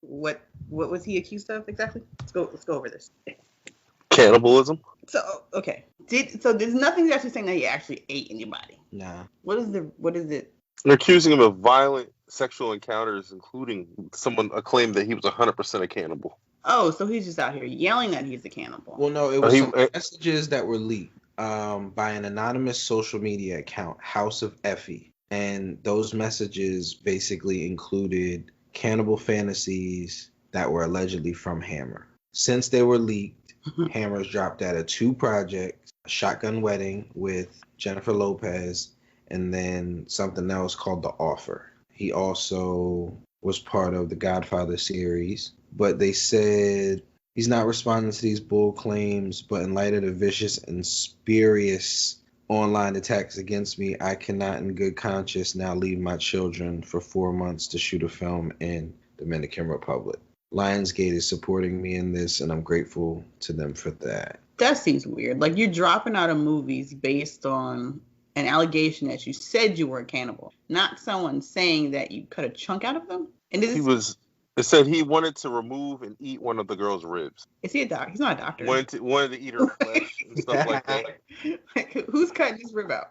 What was he accused of exactly? Let's go over this. Cannibalism. So okay, there's nothing actually saying that he actually ate anybody. Nah. What is it? They're accusing him of violent sexual encounters, including someone claimed that he was 100% a cannibal. Oh, so he's just out here yelling that he's a cannibal. Well, no, it was some messages that were leaked by an anonymous social media account, House of Effie. And those messages basically included cannibal fantasies that were allegedly from Hammer. Since they were leaked, Hammer's dropped out of 2 projects, a Shotgun Wedding with Jennifer Lopez, and then something else called The Offer. He also was part of the Godfather series, but they said he's not responding to these bull claims, but in light of the vicious and spurious online attacks against me, I cannot in good conscience now leave my children for 4 months to shoot a film in Dominican Republic. Lionsgate is supporting me in this, and I'm grateful to them for that. That seems weird. Like, you're dropping out of movies based on an allegation that you said you were a cannibal, not someone saying that you cut a chunk out of them. And it said he wanted to remove and eat one of the girl's ribs. Is he a doctor? He's not a doctor. Wanted to eat her flesh and stuff like that. Like, who's cutting his rib out?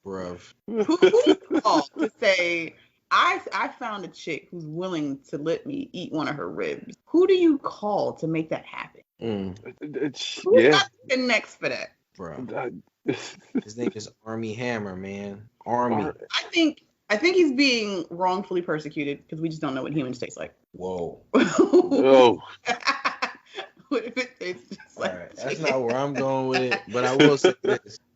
Bruv. Who you call to say, I found a chick who's willing to let me eat one of her ribs? Who do you call to make that happen? Who's got the next for that? Bro. His name is Armie Hammer, man. Armie. I think he's being wrongfully persecuted because we just don't know what humans taste like. Whoa. Oh. What if it tastes just like right, that's not where I'm going with it, but I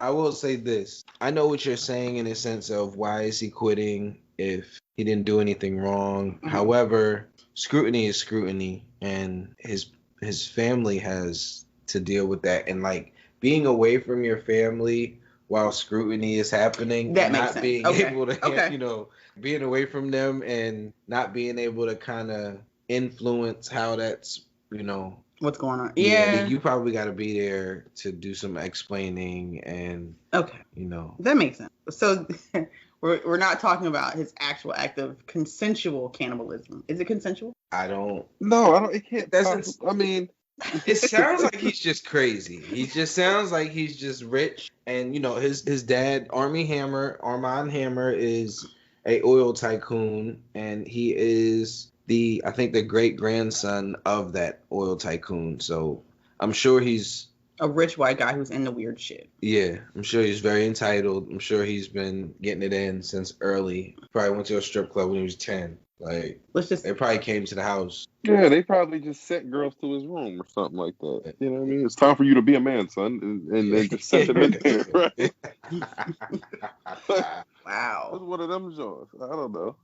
will say this. I know what you're saying in the sense of why is he quitting if he didn't do anything wrong. Mm-hmm. However, scrutiny is scrutiny, and his family has to deal with that. And like being away from your family while scrutiny is happening, that not makes sense. being able to, being away from them and not being able to kind of influence how that's, what's going on. Yeah. You probably got to be there to do some explaining and, that makes sense. So we're not talking about his actual act of consensual cannibalism. Is it consensual? No, it can't. It sounds like he's just crazy. He just sounds like he's just rich. And, his dad, Armie Hammer, is a oil tycoon. And he is the great grandson of that oil tycoon. So I'm sure he's a rich white guy who's into weird shit. Yeah, I'm sure he's very entitled. I'm sure he's been getting it in since early. Probably went to a strip club when he was 10. Like, they probably came to the house. Yeah, they probably just sent girls to his room or something like that. You know what I mean? It's time for you to be a man, son. And they just sent him in there, right? Wow. That's one of them joints. I don't know.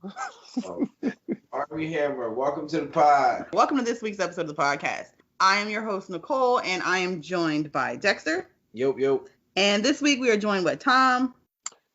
Armie Hammer, welcome to the pod. Welcome to this week's episode of the podcast. I am your host, Nicole, and I am joined by Dexter. Yo. And this week we are joined by Tom.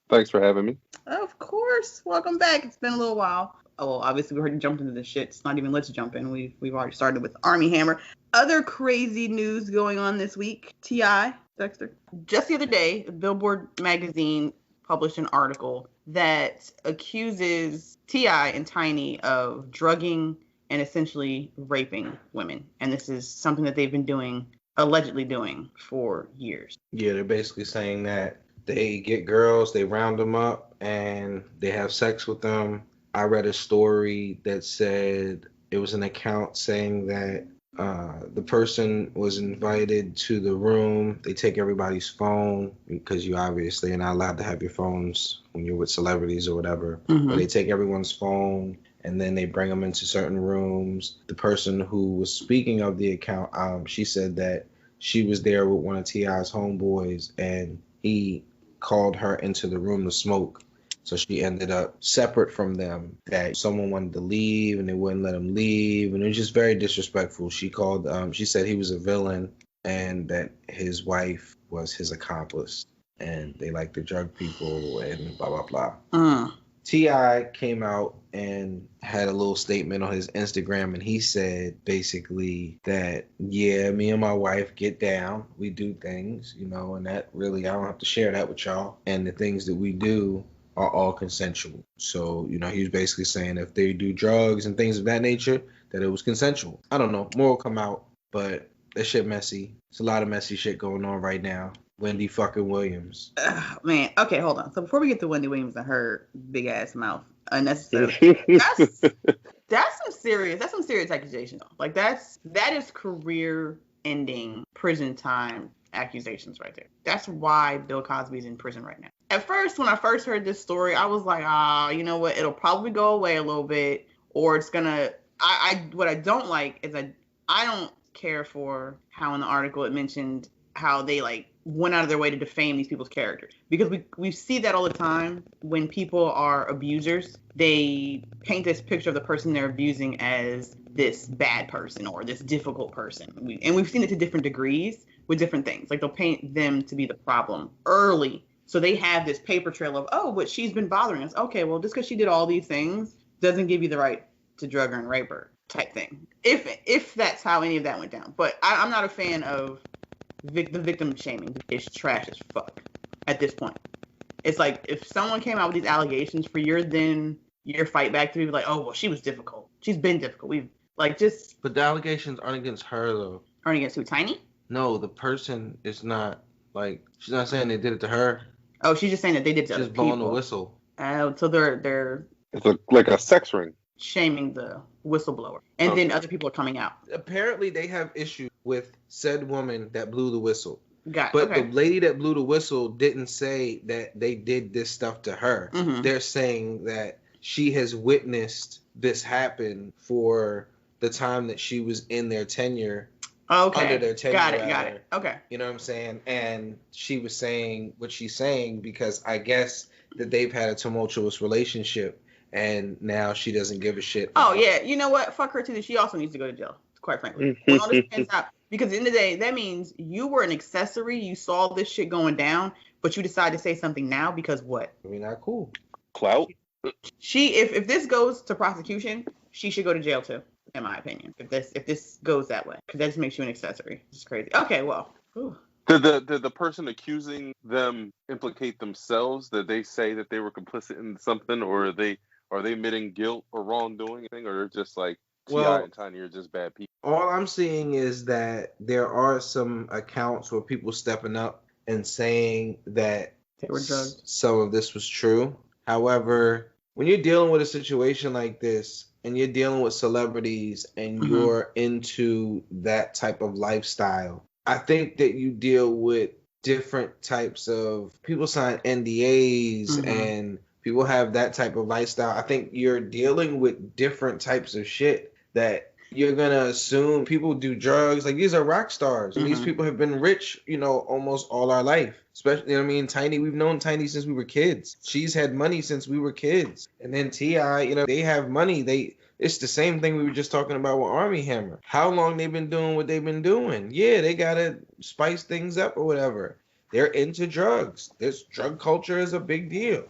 Thanks for having me. Of course. Welcome back. It's been a little while. Oh, well, obviously we already jumped into this shit. It's not even let's jump in. We've already started with Armie Hammer. Other crazy news going on this week. T.I, Dexter. Just the other day, Billboard magazine published an article that accuses T.I and Tiny of drugging and essentially raping women. And this is something that they've been allegedly doing for years. Yeah, they're basically saying that they get girls, they round them up, and they have sex with them. I read a story that said it was an account saying that the person was invited to the room. They take everybody's phone because you obviously are not allowed to have your phones when you're with celebrities or whatever. Mm-hmm. But they take everyone's phone and then they bring them into certain rooms. The person who was speaking of the account, she said that she was there with one of T.I.'s homeboys and he called her into the room to smoke. So she ended up separate from them, that someone wanted to leave and they wouldn't let him leave. And it was just very disrespectful. She called, she said he was a villain and that his wife was his accomplice and they like to drug people and blah, blah, blah. T.I came out and had a little statement on his Instagram and he said basically that, yeah, me and my wife get down. We do things, and that really, I don't have to share that with y'all. And the things that we do are all consensual. So, he was basically saying if they do drugs and things of that nature, that it was consensual. I don't know. More will come out, but that shit messy. It's a lot of messy shit going on right now. Wendy fucking Williams. Man, okay, hold on. So before we get to Wendy Williams and her big ass mouth, unnecessarily, that's some serious accusation. Like that is career ending prison time accusations right there. That's why Bill Cosby's in prison right now. At first, when I first heard this story, I was like, you know what? It'll probably go away a little bit, or it's gonna. What I don't like is I don't care for how in the article it mentioned how they like went out of their way to defame these people's characters, because we see that all the time when people are abusers. They paint this picture of the person they're abusing as this bad person or this difficult person, and we've seen it to different degrees with different things. Like they'll paint them to be the problem early, so they have this paper trail of, oh, but she's been bothering us. Okay, well, just because she did all these things doesn't give you the right to drug her and rape her type thing, if that's how any of that went down. But I'm not a fan of the victim shaming. It's trash as fuck at this point. It's like if someone came out with these allegations for your fight back to be like, oh, well, she was difficult. She's been difficult. But the allegations aren't against her though. Aren't against who? Tiny? No, the person is not, like, she's not saying they did it to her. Oh, she's just saying that they did it to other people. Just blowing the whistle. So they're it's like a sex ring. Shaming the whistleblower, and then other people are coming out. Apparently, they have issues with said woman that blew the whistle. But the lady that blew the whistle didn't say that they did this stuff to her. Mm-hmm. They're saying that she has witnessed this happen for the time that she was in their tenure. Okay. Under their tenure. Got it. Okay. You know what I'm saying? And she was saying what she's saying because I guess that they've had a tumultuous relationship. And now she doesn't give a shit. Oh, yeah. You know what? Fuck her, too. She also needs to go to jail, quite frankly. When all this pans out, because at the end of the day, that means you were an accessory. You saw this shit going down, but you decide to say something now because what? I mean, not cool. Clout? If this goes to prosecution, she should go to jail, too, in my opinion. If this goes that way. Because that just makes you an accessory. It's crazy. Okay, well. Whew. Did the person accusing them implicate themselves? That they say that they were complicit in something, or are they admitting guilt or wrongdoing, or they're just like T.I and Tiny are just bad people? All I'm seeing is that there are some accounts where people stepping up and saying that they were drugged. Some of this was true. However, when you're dealing with a situation like this and you're dealing with celebrities and you're into that type of lifestyle, I think that you deal with different types of people sign NDAs and people have that type of lifestyle. I think you're dealing with different types of shit that you're going to assume people do drugs. Like, these are rock stars. And these people have been rich, almost all our life. Especially, Tiny, we've known Tiny since we were kids. She's had money since we were kids. And then T.I, they have money. It's the same thing we were just talking about with Armie Hammer. How long they've been doing what they've been doing. Yeah, they got to spice things up or whatever. They're into drugs. This drug culture is a big deal.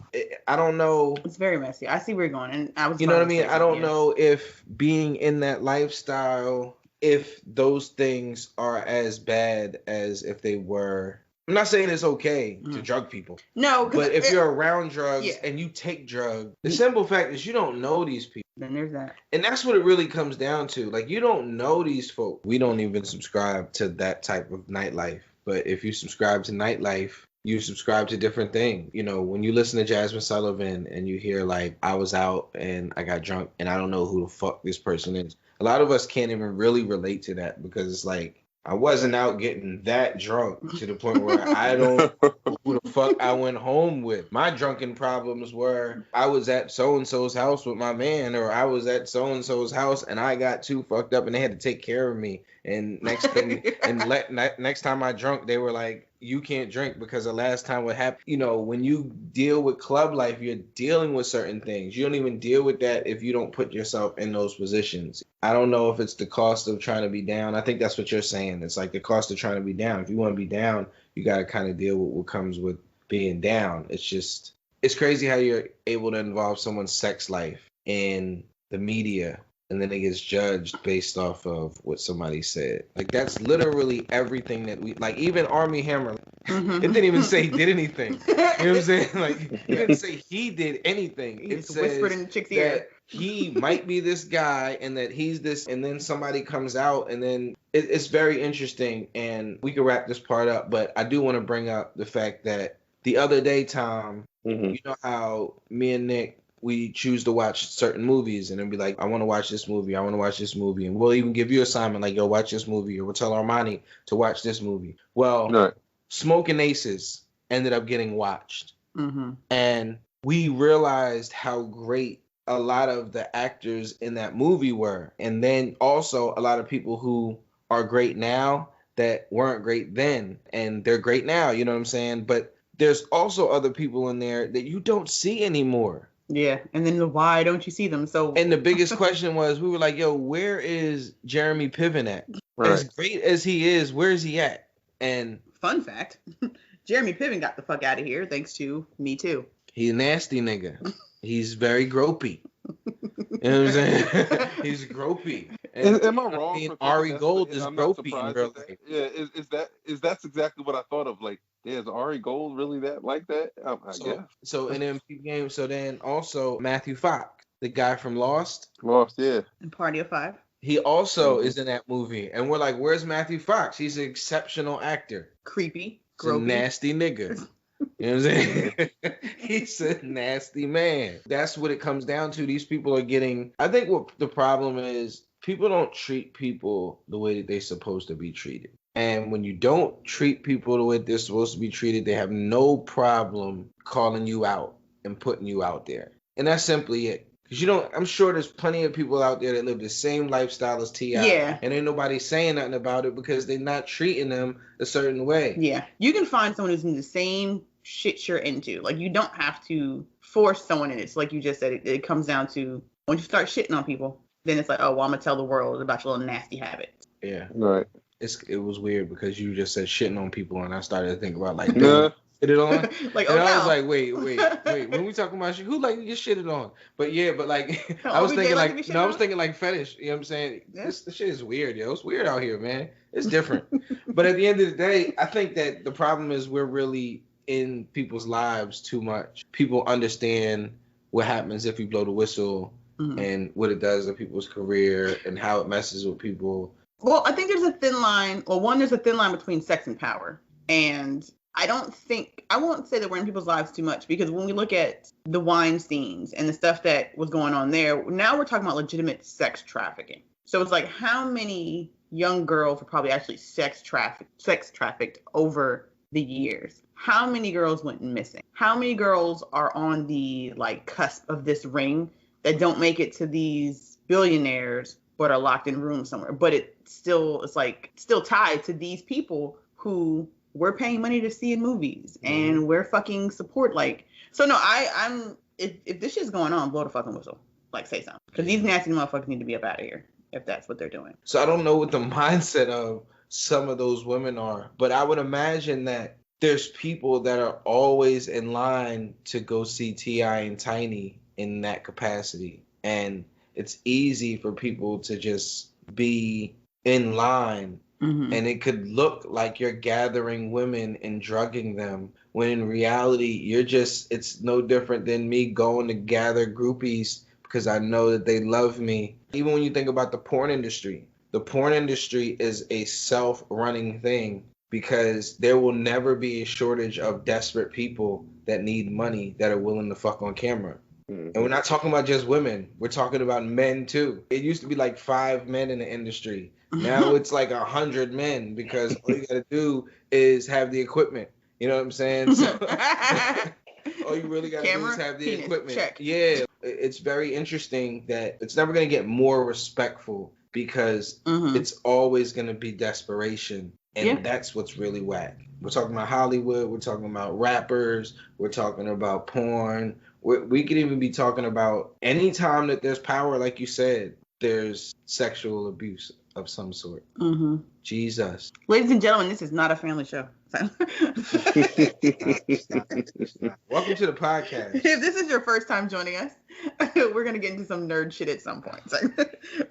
I don't know. It's very messy. I see where you're going. And I was. You know what I mean? I don't know if being in that lifestyle, if those things are as bad as if they were. I'm not saying it's okay to drug people. No. But if you're around drugs and you take drugs, the simple fact is you don't know these people. Then there's that. And that's what it really comes down to. Like, you don't know these folks. We don't even subscribe to that type of nightlife. But if you subscribe to nightlife, you subscribe to different things. When you listen to Jasmine Sullivan and you hear, like, I was out and I got drunk and I don't know who the fuck this person is. A lot of us can't even really relate to that because it's like, I wasn't out getting that drunk to the point where I don't know who the fuck I went home with. My drunken problems were I was at so-and-so's house with my man, or I was at so-and-so's house and I got too fucked up and they had to take care of me. And next time I drunk, they were like, you can't drink because the last time what happened. When you deal with club life, you're dealing with certain things. You don't even deal with that if you don't put yourself in those positions. I don't know if it's the cost of trying to be down. I think that's what you're saying. It's like the cost of trying to be down. If you want to be down, you got to kind of deal with what comes with being down. It's crazy how you're able to involve someone's sex life in the media and then it gets judged based off of what somebody said. Like, that's literally everything that we, like, even Armie Hammer, it didn't even say he did anything. You know what I'm saying? Like, it didn't say he did anything. He just whispered in the chick's ear. he might be this guy and that he's this, and then somebody comes out, and then it's very interesting. And we can wrap this part up, but I do want to bring up the fact that the other day, Tom, you know how me and Nick, we choose to watch certain movies and then be like, I want to watch this movie, I want to watch this movie, and we'll even give you an assignment like, yo, watch this movie, or we'll tell Armani to watch this movie. Well, Smoking Aces ended up getting watched, and we realized how great a lot of the actors in that movie were, and then also a lot of people who are great now that weren't great then, and they're great now, you know what I'm saying? But there's also other people in there that you don't see anymore. Yeah, and then why don't you see them? So, and the biggest question was, we were like, yo, where is Jeremy Piven at? Right. As great as he is, where is he at? And fun fact, Jeremy Piven got the fuck out of here thanks to Me Too. He's a nasty nigga. He's very gropey. You know what I'm saying? He's gropey. And, am I wrong? Ari Gold is gropey in real life. Yeah, is that's exactly what I thought of. Like, yeah, is Ari Gold really that like that? I guess. So in MP game, so then also Matthew Fox, the guy from Lost. Lost, yeah. And Party of Five. He also is in that movie, and we're like, where's Matthew Fox? He's an exceptional actor. Creepy, gropey, nasty nigga. You know what I'm saying? He's a nasty man. That's what it comes down to. These people are getting... I think what the problem is, people don't treat people the way that they're supposed to be treated. And when you don't treat people the way they're supposed to be treated, they have no problem calling you out and putting you out there. And that's simply it. Because I'm sure there's plenty of people out there that live the same lifestyle as T.I. Yeah. And ain't nobody saying nothing about it because they're not treating them a certain way. Yeah. You can find someone who's in the same shit you're into. Like, you don't have to force someone in it. It's like you just said, it comes down to once you start shitting on people, then it's like, oh, well, I'm gonna tell the world about your little nasty habits. Yeah. Right. It was weird because you just said shitting on people, and I started to think about like, shit it on. Like, and I was like, wait. When we talking about shit, who like to get shitted on? But yeah, but like, I was thinking like fetish. You know what I'm saying? Yeah. This shit is weird, yo. It's weird out here, man. It's different. But at the end of the day, I think that the problem is we're really in people's lives too much. People understand what happens if you blow the whistle and what it does to people's career and how it messes with people. Well, I think there's a thin line. Well, one, there's a thin line between sex and power. And I won't say that we're in people's lives too much, because when we look at the Weinsteins and the stuff that was going on there, now we're talking about legitimate sex trafficking. So it's like, how many young girls were probably actually sex trafficked over the years? How many girls went missing? How many girls are on the like cusp of this ring that don't make it to these billionaires but are locked in rooms somewhere? But it's still tied to these people who we're paying money to see in movies and we're fucking support. Like, so no, I'm if this shit's going on, blow the fucking whistle. Like, say something, because these nasty motherfuckers need to be up out of here if that's what they're doing. So I don't know what the mindset of some of those women are, but I would imagine that there's people that are always in line to go see T.I and Tiny in that capacity. And it's easy for people to just be in line. And it could look like you're gathering women and drugging them, when in reality, it's no different than me going to gather groupies because I know that they love me. Even when you think about the porn industry is a self-running thing, because there will never be a shortage of desperate people that need money that are willing to fuck on camera. And we're not talking about just women. We're talking about men too. It used to be like 5 men in the industry. Now it's like 100 men, because all you gotta do is have the equipment. You know what I'm saying? So, all you really gotta do is have the equipment. Check. Yeah. It's very interesting that it's never gonna get more respectful, because it's always gonna be desperation. And that's what's really whack. We're talking about Hollywood. We're talking about rappers. We're talking about porn. We could even be talking about any time that there's power, like you said. there's sexual abuse of some sort. Mm-hmm. Jesus. Ladies and gentlemen, this is not a family show. Stop. Welcome to the podcast. If this is your first time joining us, we're going to get into some nerd shit at some point.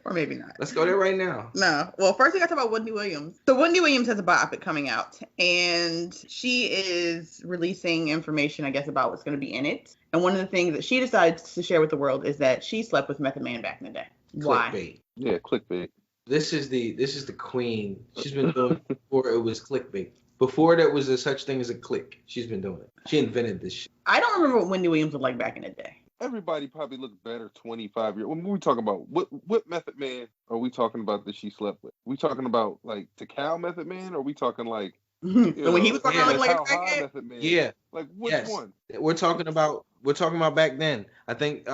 Or maybe not. Let's go there right now. No. Well, first we got to talk about Wendy Williams. So Wendy Williams has a biopic coming out, and she is releasing information, I guess, about what's going to be in it. And one of the things that she decided to share with the world is that she slept with Method Man back in the day. Why? Clickbait. Yeah, clickbait. This is the queen. She's been doing it before it was clickbait. Before there was a such thing as a click, she's been doing it. She invented this shit. I don't remember what Wendy Williams looked like back in the day. Everybody probably looked better 25 years. When we talking about what Method Man are we talking about that she slept with? We talking about like Takal Method Man, or are we talking like When he was talking like how a high crackhead? Method Man? Yeah. Like which Yes. one? We're talking about back then. I think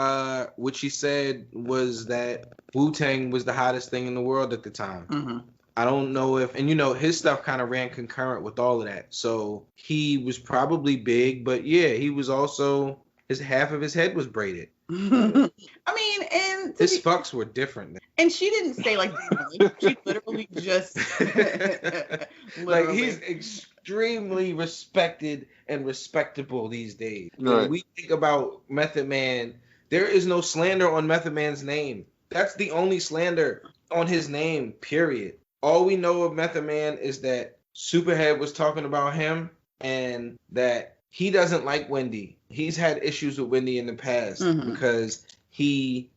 what she said was that Wu-Tang was the hottest thing in the world at the time. Mm-hmm. I don't know if, and his stuff kind of ran concurrent with all of that. So he was probably big, but yeah, he was also, half of his head was braided. I mean, and His fucks were different. and she didn't say like she literally just Like he's extremely respected and respectable these days. Right. When we think about Method Man, there is no slander on Method Man's name. That's the only slander on his name, period. All we know of Method Man is that Superhead was talking about him and that he doesn't like Wendy. He's had issues with Wendy in the past because she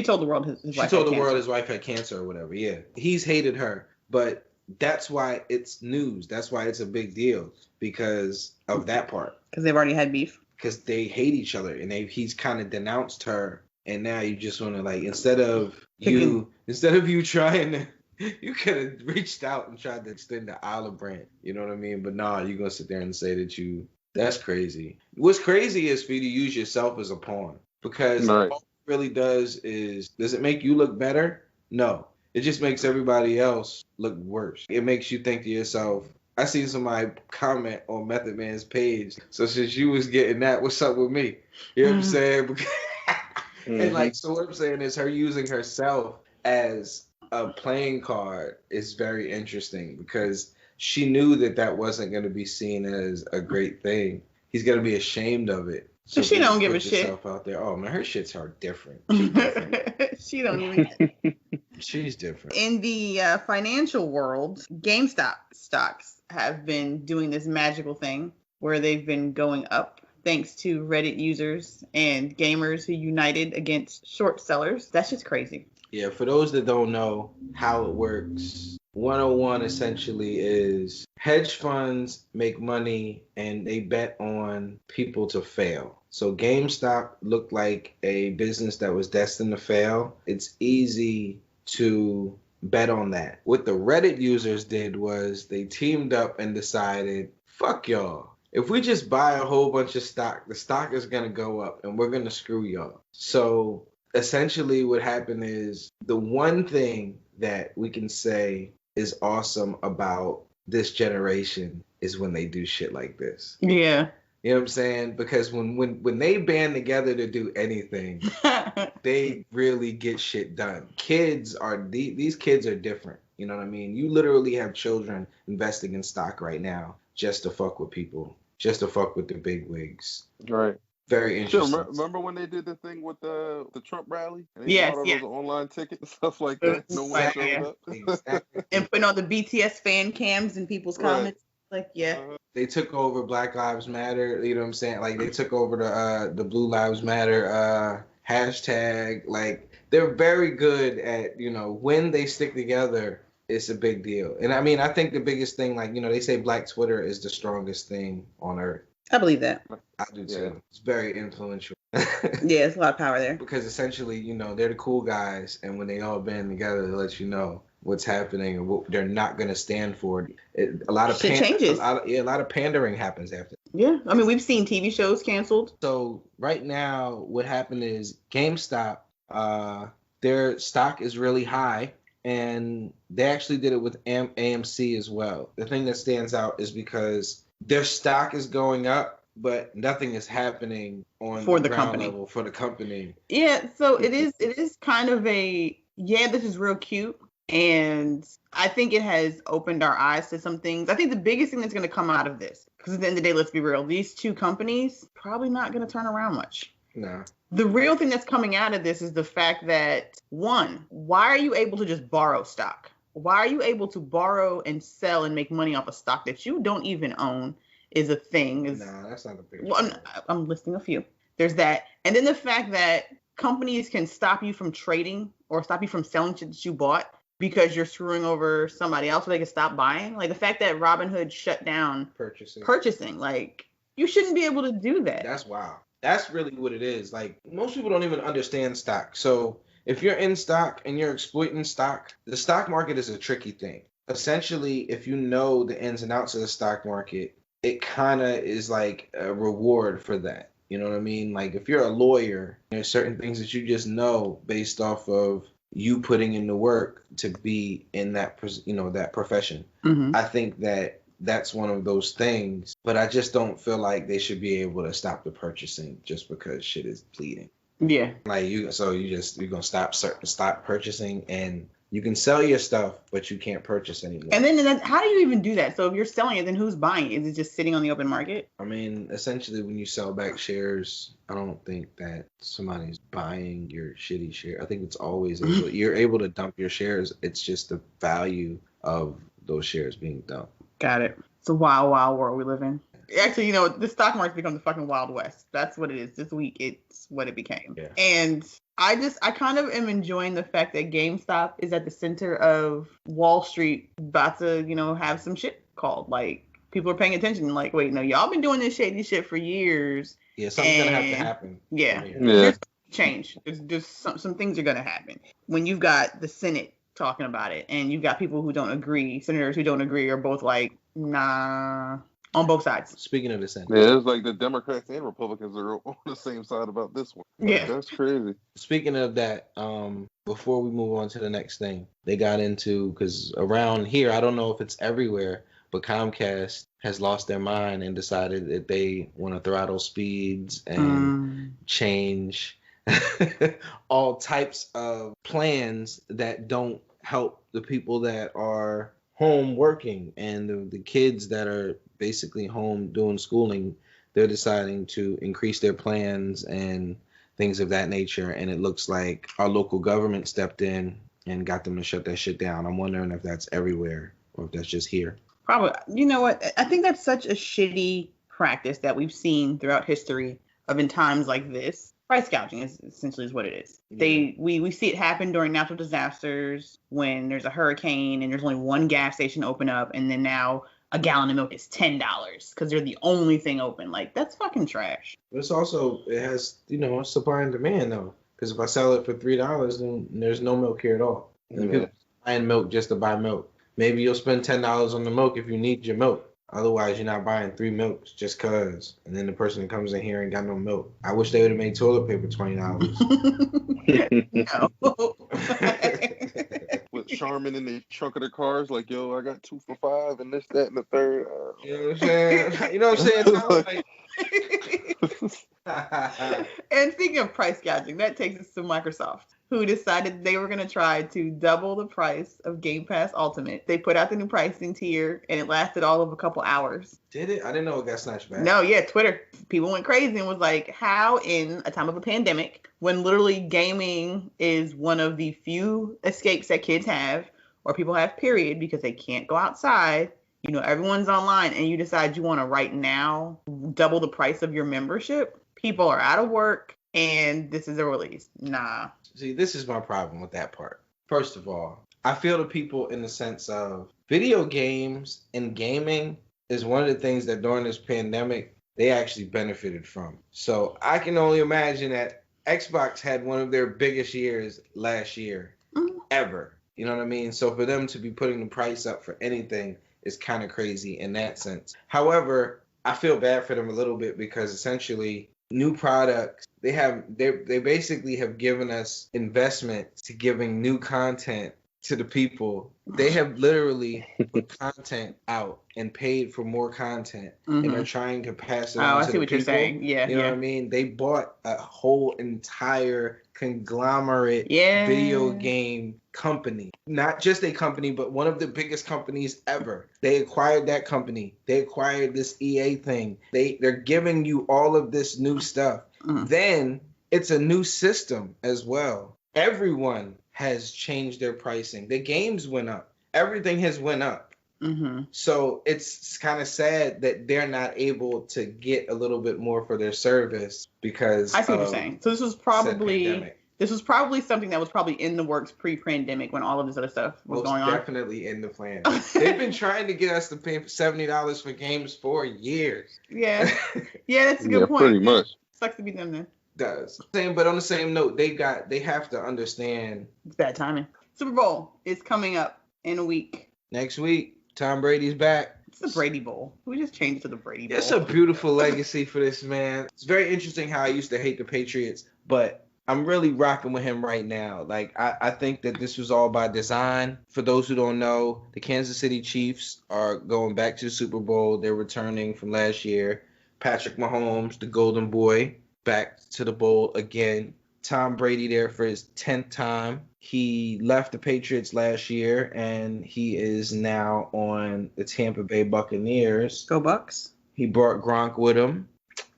told the world his wife had cancer or whatever. Yeah. He's hated her, but that's why it's news. That's why it's a big deal because of that part. Because they've already had beef. Because they hate each other and he's kind of denounced her, and now you just want to like instead of you trying to. You could have reached out and tried to extend the olive branch. You know what I mean? But nah, you're going to sit there and say that that's crazy. What's crazy is for you to use yourself as a pawn. Because all it really does it make you look better? No. It just makes everybody else look worse. It makes you think to yourself, I seen somebody comment on Method Man's page. So since you was getting that, what's up with me? You know what I'm saying? And like, so what I'm saying is her using herself as a playing card is very interesting because she knew that wasn't going to be seen as a great thing. He's going to be ashamed of it. So she don't give a shit. Out there. Oh man, her shits are different. She's different. She don't even. She's different. In the financial world, GameStop stocks have been doing this magical thing where they've been going up thanks to Reddit users and gamers who united against short sellers. That's just crazy. Yeah, for those that don't know how it works, 101 essentially is hedge funds make money and they bet on people to fail. So GameStop looked like a business that was destined to fail. It's easy to bet on that. What the Reddit users did was they teamed up and decided, fuck y'all. If we just buy a whole bunch of stock, the stock is going to go up and we're going to screw y'all. So essentially what happened is the one thing that we can say is awesome about this generation is when they do shit like this. Yeah. You know what I'm saying? Because when they band together to do anything, they really get shit done. These kids are different. You know what I mean? You literally have children investing in stock right now just to fuck with people, just to fuck with the big wigs. Right. Very interesting. Remember when they did the thing with the Trump rally? And they Yes, bought all those online tickets and stuff like that. No one showed up. Exactly. And putting all the BTS fan cams in people's comments. Like, yeah. They took over Black Lives Matter. You know what I'm saying? Like, they took over the Blue Lives Matter hashtag. Like, they're very good at, when they stick together, it's a big deal. And I mean, I think the biggest thing, like, they say Black Twitter is the strongest thing on earth. I believe that. I do too. Yeah. It's very influential. Yeah, there's a lot of power there. Because essentially, they're the cool guys, and when they all band together, they let you know what's happening and what they're not going to stand for. A lot of shit changes. A lot of pandering happens after. Yeah, I mean, we've seen TV shows canceled. So right now, what happened is GameStop, their stock is really high, and they actually did it with AMC as well. The thing that stands out is because their stock is going up, but nothing is happening on for the the ground company level for the company. Yeah, so it is kind of a yeah, this is real cute. And I think it has opened our eyes to some things. I think the biggest thing that's going to come out of this, because at the end of the day, let's be real, these two companies probably not going to turn around much. No. The real thing that's coming out of this is the fact that, one, why are you able to just borrow stock? Why are you able to borrow and sell and make money off of stock that you don't even own is a thing. No, that's not the biggest. Well, I'm listing a few. There's that. And then the fact that companies can stop you from trading or stop you from selling shit that you bought because you're screwing over somebody else so they can stop buying. Like the fact that Robinhood shut down purchasing. Like, you shouldn't be able to do that. That's wild. That's really what it is. Like, most people don't even understand stock. So if you're in stock and you're exploiting stock, the stock market is a tricky thing. Essentially, if you know the ins and outs of the stock market, it kind of is like a reward for that. You know what I mean? Like, if you're a lawyer, there's certain things that you just know based off of you putting in the work to be in that, that profession. Mm-hmm. I think that that's one of those things, but I just don't feel like they should be able to stop the purchasing just because shit is bleeding. Yeah. Like you're gonna stop purchasing, and you can sell your stuff, but you can't purchase anymore. And then how do you even do that? So if you're selling it, then who's buying it? Is it just sitting on the open market? I mean, essentially, when you sell back shares, I don't think that somebody's buying your shitty share. I think it's always you're able to dump your shares. It's just the value of those shares being dumped. Got it. It's a wild, wild world we live in. Actually, the stock market's become the fucking Wild West. That's what it is. This week, it's what it became. Yeah. And I kind of am enjoying the fact that GameStop is at the center of Wall Street, about to, have some shit called. Like, people are paying attention. Like, wait, no, y'all been doing this shady shit for years. Yeah, something's gonna have to happen. Yeah. Yeah. Change. There's some things are gonna happen. When you've got the Senate talking about it, and you've got people who don't agree, senators who don't agree, are both like, nah. On both sides. Speaking of the Senate. Yeah, it's like the Democrats and Republicans are on the same side about this one. Yeah. That's crazy. Speaking of that, before we move on to the next thing, they got into, because around here, I don't know if it's everywhere, but Comcast has lost their mind and decided that they want to throttle speeds and change all types of plans that don't help the people that are home working, and the kids that are basically home doing schooling. They're deciding to increase their plans and things of that nature, and it looks like our local government stepped in and got them to shut that shit down. I'm wondering if that's everywhere or if that's just here. Probably. You know what? I think that's such a shitty practice that we've seen throughout history of, in times like this. Price gouging is essentially what it is. Yeah. We see it happen during natural disasters, when there's a hurricane and there's only one gas station open up, and then now a gallon of milk is $10 because they're the only thing open. Like, that's fucking trash. But it's also, it has, supply and demand though. Because if I sell it for $3, then there's no milk here at all. And people buying milk just to buy milk. Maybe you'll spend $10 on the milk if you need your milk. Otherwise, you're not buying 3 milks just cause. And then the person that comes in here ain't got no milk. I wish they would have made toilet paper $20. No. With Charmin in the trunk of their cars, like, yo, I got 2 for $5 and this, that, and the third. You know what I'm saying? You know what I'm saying? And speaking of price gouging, that takes us to Microsoft, who decided they were going to try to double the price of Game Pass Ultimate. They put out the new pricing tier, and it lasted all of a couple hours. Did it? I didn't know it got snatched back. No, yeah, Twitter. People went crazy and was like, how in a time of a pandemic, when literally gaming is one of the few escapes that kids have, or people have, period, because they can't go outside, everyone's online, and you decide you want to right now double the price of your membership? People are out of work, and this is a release. Nah. See, this is my problem with that part. First of all, I feel the people in the sense of video games and gaming is one of the things that during this pandemic, they actually benefited from. So I can only imagine that Xbox had one of their biggest years last year ever. You know what I mean? So for them to be putting the price up for anything is kind of crazy in that sense. However, I feel bad for them a little bit because essentially new products, they basically have given us investment to giving new content to the people. They have literally put content out and paid for more content, and they're trying to pass it on to the people. I see what you're saying. Yeah, you know what I mean? They bought a whole entire conglomerate video game company. Not just a company, but one of the biggest companies ever. They acquired that company. They acquired this EA thing. They're giving you all of this new stuff. Then it's a new system as well. Everyone has changed their pricing. The games went up. Everything has went up. So it's kind of sad that they're not able to get a little bit more for their service because I see what you're saying. So this was probably something that was probably in the works pre-pandemic when all of this other stuff was going on. Definitely in the plan. They've been trying to get us to pay $70 for games for years. Yeah, that's a good point. Pretty much. Sucks to be them then. Does. But on the same note, they have to understand. It's bad timing. Super Bowl is coming up in a week. Next week, Tom Brady's back. It's the Brady Bowl. We just changed it to the Brady Bowl. It's a beautiful legacy for this man. It's very interesting how I used to hate the Patriots, but I'm really rocking with him right now. Like, I think that this was all by design. For those who don't know, the Kansas City Chiefs are going back to the Super Bowl. They're returning from last year. Patrick Mahomes, the golden boy, back to the bowl again. Tom Brady there for his 10th time. He left the Patriots last year, and he is now on the Tampa Bay Buccaneers. Go Bucks. He brought Gronk with him,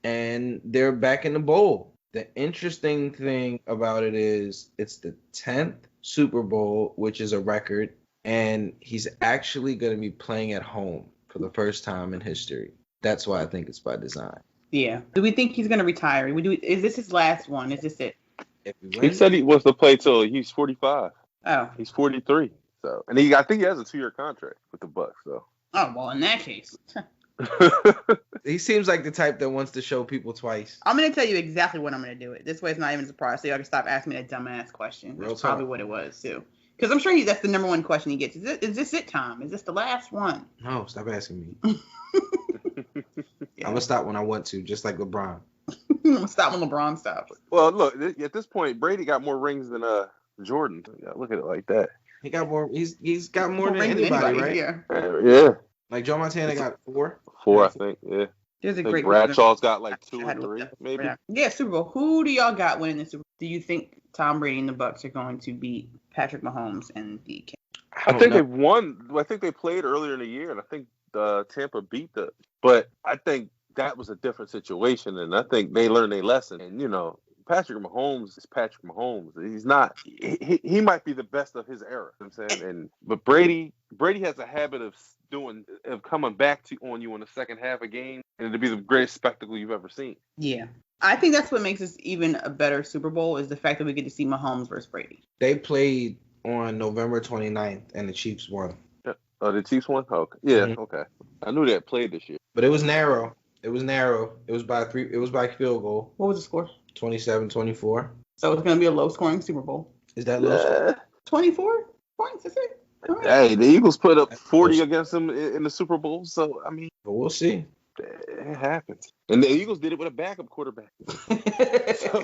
and they're back in the bowl. The interesting thing about it is it's the 10th Super Bowl, which is a record, and he's actually going to be playing at home for the first time in history. That's why I think it's by design. Yeah. Do we think he's going to retire? Is this his last one? Is this it? He said he wants to play till he's 45. Oh. He's 43. So, and I think he has a 2-year contract with the Bucks. So. Oh, well, in that case. He seems like the type that wants to show people twice. I'm going to tell you exactly what I'm going to do it. This way it's not even a surprise, so y'all can stop asking me that dumbass question. That's probably what it was, too. Because I'm sure that's the number one question he gets. Is this it, Tom? Is this the last one? No, stop asking me. I'm going to stop when I want to, just like LeBron. I'm going to stop when LeBron stops. Well, look, at this point, Brady got more rings than Jordan. Look at it like that. He got more. He's got more than anybody, right? Yeah. Like Joe Montana got 4. 4, I think. Yeah. There's a great. Bradshaw's got like 2 or 3, maybe. Yeah, Super Bowl. Who do y'all got winning the Super Bowl? Do you think Tom Brady and the Bucks are going to beat Patrick Mahomes and the Kings? I think they've won. I think they played earlier in the year, and I think Tampa beat them. But I think that was a different situation, and I think they learned their lesson. And Patrick Mahomes is Patrick Mahomes. He's not. He might be the best of his era. You know what I'm saying, but Brady has a habit of coming back on you in the second half of game, and it'll be the greatest spectacle you've ever seen. Yeah, I think that's what makes this even a better Super Bowl is the fact that we get to see Mahomes versus Brady. They played on November 29th, and the Chiefs won. Oh, the Chiefs won? Okay. Yeah. Okay. I knew they had played this year, but it was narrow. It was by 3. It was by field goal. What was the score? 27-24. So it's going to be a low-scoring Super Bowl. Is that low? 24 points, is it? Hey, the Eagles put up 40 against them in the Super Bowl, so, I mean. But we'll see. It happens. And the Eagles did it with a backup quarterback. So,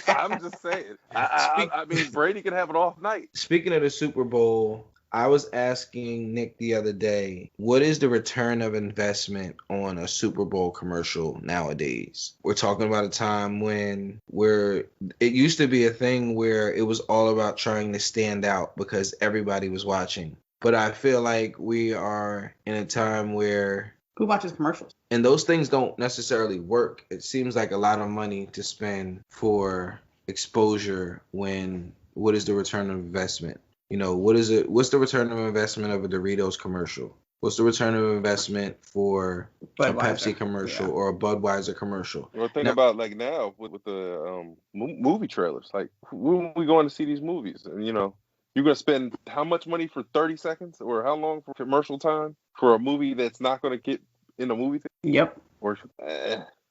I'm just saying. I mean, Brady could have an off night. Speaking of the Super Bowl, I was asking Nick the other day, what is the return of investment on a Super Bowl commercial nowadays? We're talking about a time when it used to be a thing where it was all about trying to stand out because everybody was watching. But I feel like we are in a time where... Who watches commercials? And those things don't necessarily work. It seems like a lot of money to spend for exposure what is the return of investment? What's the return of investment of a Doritos commercial? What's the return of investment for a Pepsi commercial or a Budweiser commercial? Well, think about like now with the movie trailers. Like, when we going to see these movies? And, you're going to spend how much money for 30 seconds or how long for commercial time for a movie that's not going to get in the movie theater? Yep.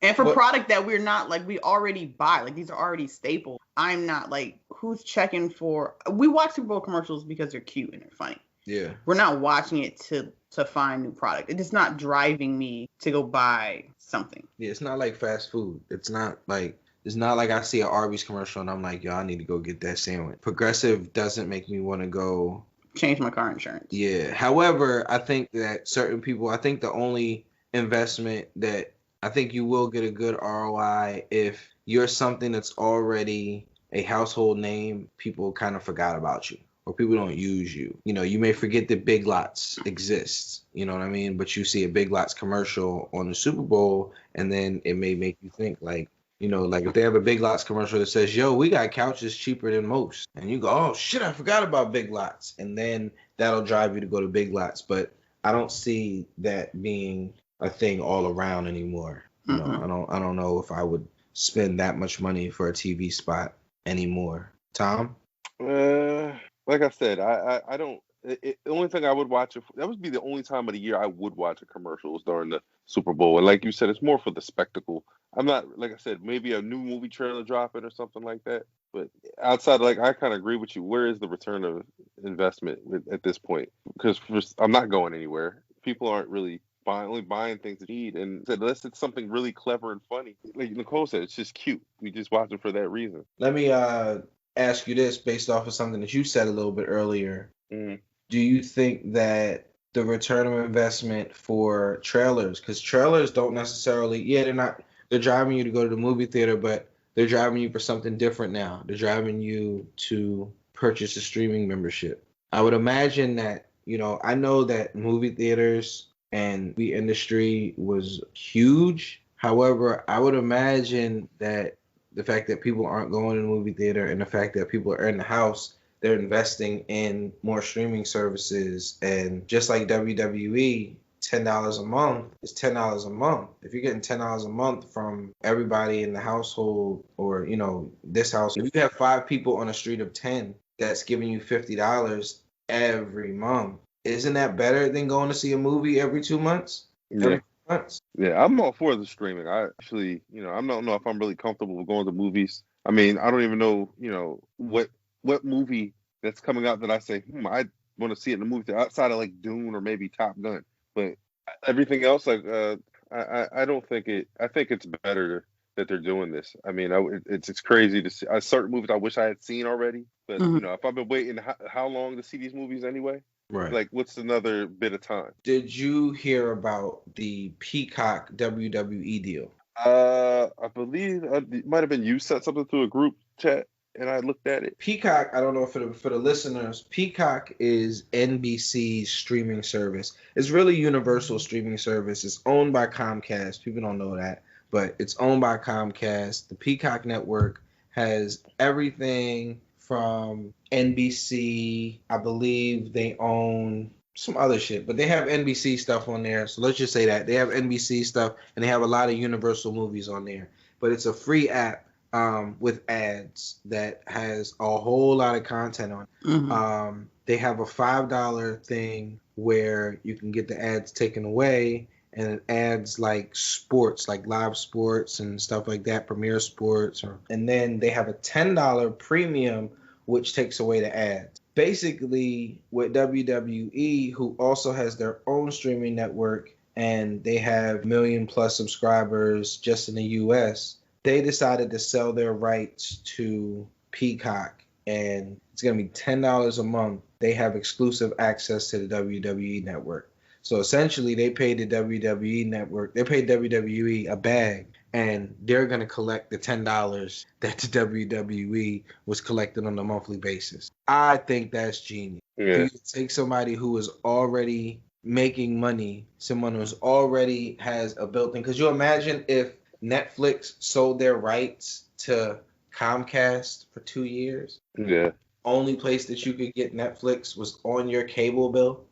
And for product that we're not, like, we already buy. Like, these are already staples. I'm not, like, who's checking for... We watch Super Bowl commercials because they're cute and they're funny. Yeah. We're not watching it to find new product. It's not driving me to go buy something. Yeah, it's not like fast food. It's not like I see an Arby's commercial and I'm like, yo, I need to go get that sandwich. Progressive doesn't make me want to go change my car insurance. Yeah. However, I think that certain people, I think the only investment that I think you will get a good ROI if you're something that's already a household name, people kind of forgot about you or people don't use you. You know, you may forget that Big Lots exists, you know what I mean? But you see a Big Lots commercial on the Super Bowl and then it may make you think like, you know, like if they have a Big Lots commercial that says, yo, we got couches cheaper than most. And you go, oh, shit, I forgot about Big Lots. And then that'll drive you to go to Big Lots. But I don't see that being a thing all around anymore. You know, I don't know if I would spend that much money for a TV spot anymore. Tom? Like I said, I don't. The only thing I would watch, that would be the only time of the year I would watch a commercial was during the Super Bowl. And like you said, it's more for the spectacle. I'm not, like I said, maybe a new movie trailer dropping or something like that. But outside, like, I kind of agree with you. Where is the return of investment at this point? Because I'm not going anywhere. People aren't really only buying things to eat. And unless it's something really clever and funny, like Nicole said, it's just cute. We just watch it for that reason. Let me ask you this based off of something that you said a little bit earlier. Mm-hmm. Do you think that the return of investment for trailers, because trailers don't necessarily, they're driving you to go to the movie theater, but they're driving you for something different now. They're driving you to purchase a streaming membership. I would imagine that, you know, I know that movie theaters and the industry was huge. However, I would imagine that the fact that people aren't going to the movie theater and the fact that people are in the house, they're investing in more streaming services. And just like WWE, $10 a month is $10 a month. If you're getting $10 a month from everybody in the household or, you know, this house, if you have 5 people on a street of 10 that's giving you $50 every month, isn't that better than going to see a movie every 2 months? Yeah. Yeah, I'm all for the streaming. I actually, you know, I don't know if I'm really comfortable with going to movies. I mean, I don't even know, you know, what movie that's coming out that I say, I want to see it in the movie outside of like Dune or maybe Top Gun. But everything else, like, I don't think it. I think it's better that they're doing this. I mean, it's crazy to see certain movies I wish I had seen already. But you know, if I've been waiting how long to see these movies anyway? Right. Like, what's another bit of time? Did you hear about the Peacock WWE deal? I believe it might have been you sent something to a group chat and I looked at it. Peacock, I don't know for the listeners, Peacock is NBC's streaming service. It's really Universal streaming service. It's owned by Comcast. People don't know that, but it's owned by Comcast. The Peacock network has everything from NBC. I believe they own some other shit, but they have NBC stuff on there. So let's just say that they have NBC stuff and they have a lot of Universal movies on there. But it's a free app with ads that has a whole lot of content on it. They have a $5 thing where you can get the ads taken away, and it adds like sports, like live sports and stuff like that, Premier Sports. And then they have a $10 premium, which takes away the ads. Basically, with WWE, who also has their own streaming network, and they have million+ subscribers just in the US, they decided to sell their rights to Peacock, and it's going to be $10 a month. They have exclusive access to the WWE network. So essentially, they paid the WWE network, they paid WWE a bag, and they're going to collect the $10 that the WWE was collecting on a monthly basis. I think that's genius. Yeah. You take somebody who is already making money, someone who's already has a built-in, because you imagine if Netflix sold their rights to Comcast for 2 years. Yeah. Only place that you could get Netflix was on your cable bill.